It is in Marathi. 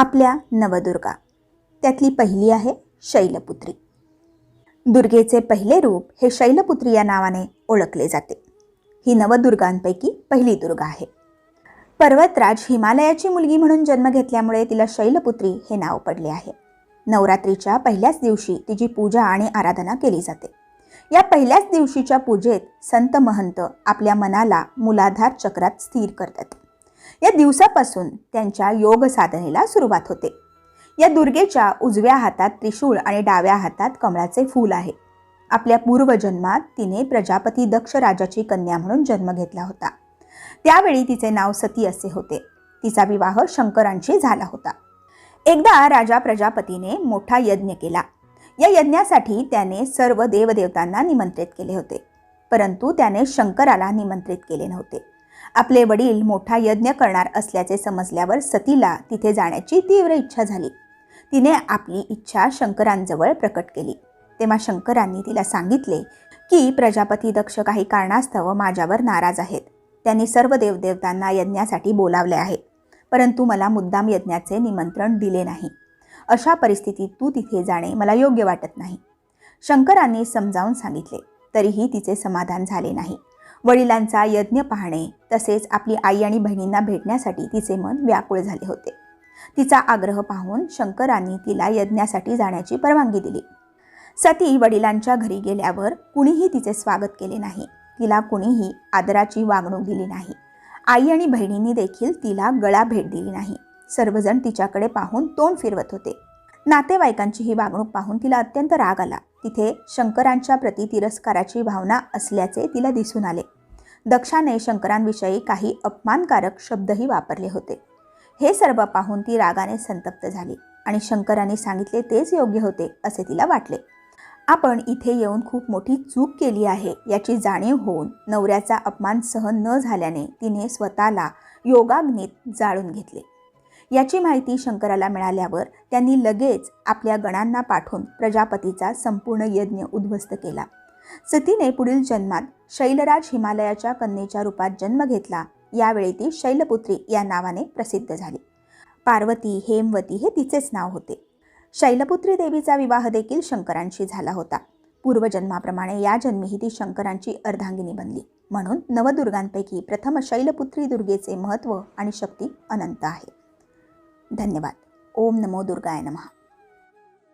आपल्या नवदुर्गा, त्यातली पहिली आहे शैलपुत्री। दुर्गेचे पहिले रूप हे शैलपुत्री या नावाने ओळखले जाते। ही नवदुर्गांपैकी पहिली दुर्गा आहे। पर्वतराज हिमालयाची मुलगी म्हणून जन्म घेतल्यामुळे तिला शैलपुत्री हे नाव पडले आहे। नवरात्रीच्या पहिल्याच दिवशी तिची पूजा आणि आराधना केली जाते। या पहिल्याच दिवशीच्या पूजेत संत महंत आपल्या मनाला मूलाधार चक्रात स्थिर करतात। या दिवसापासून त्यांच्या योग साधनेला सुरुवात होते। या दुर्गेच्या उजव्या हातात त्रिशूळ आणि डाव्या हातात कमळाचे फूल आहे। आपल्या पूर्वजन्मात तिने प्रजापती दक्ष राजाची कन्या म्हणून जन्म घेतला होता। त्यावेळी तिचे नाव सती असे होते। तिचा विवाह शंकरांशी झाला होता। एकदा राजा प्रजापतीने मोठा यज्ञ केला। या यज्ञासाठी त्याने सर्व देवदेवतांना निमंत्रित केले होते, परंतु त्याने शंकराला निमंत्रित केले नव्हते। आपले वडील मोठा यज्ञ करणार असल्याचे समजल्यावर सतीला तिथे जाण्याची तीव्र इच्छा झाली। तिने आपली इच्छा शंकरांजवळ प्रकट केली। तेव्हा शंकरांनी तिला सांगितले की प्रजापती दक्ष काही कारणास्तव माझ्यावर नाराज आहेत। त्यांनी सर्व देवदेवतांना यज्ञासाठी बोलावले आहे, परंतु मला मुद्दाम यज्ञाचे निमंत्रण दिले नाही। अशा परिस्थितीत तू तिथे जाणे मला योग्य वाटत नाही। शंकरांनी समजावून सांगितले, तरीही तिचे समाधान झाले नाही। वडिलांचा यज्ञ पाहणे तसेच आपली आई आणि बहिणींना भेटण्यासाठी तिचे मन व्याकुळ झाले होते। तिचा आग्रह पाहून शंकरांनी तिला यज्ञासाठी जाण्याची परवानगी दिली। सती वडिलांच्या घरी गेल्यावर कुणीही तिचे स्वागत केले नाही। तिला कुणीही आदराची वागणूक दिली नाही। आई आणि बहिणींनी देखील तिला गळा भेट दिली नाही। सर्वजण तिच्याकडे पाहून तोंड फिरवत होते। नातेवाईकांची ही वागणूक पाहून तिला अत्यंत राग आला। तिथे शंकरांच्या प्रति तिरस्काराची भावना असल्याचे तिला दिसून आले। दक्षाने शंकरांविषयी काही अपमानकारक शब्दही वापरले होते। हे सर्व पाहून ती रागाने संतप्त झाली आणि शंकरांनी सांगितले तेच योग्य होते असे तिला वाटले। आपण इथे येऊन खूप मोठी चूक केली आहे याची जाणीव होऊन नवऱ्याचा अपमान सहन न झाल्याने तिने स्वतःला योगाग्नीत जाळून घेतले। याची माहिती शंकराला मिळाल्यावर त्यांनी लगेच आपल्या गणांना पाठवून प्रजापतीचा संपूर्ण यज्ञ उद्ध्वस्त केला। सतीने पुढील जन्मात शैलराज हिमालयाच्या कन्येच्या रूपात जन्म घेतला। यावेळी ती शैलपुत्री या नावाने प्रसिद्ध झाली। पार्वती, हेमवती हे तिचेच नाव होते। शैलपुत्री देवीचा विवाह देखील शंकरांशी झाला होता। पूर्वजन्माप्रमाणे या जन्मीही ती शंकरांची अर्धांगिनी बनली। म्हणून नवदुर्गांपैकी प्रथम शैलपुत्री दुर्गेचे महत्त्व आणि शक्ती अनंत आहे। धन्यवाद। ओम नमो दुर्गाय नमः।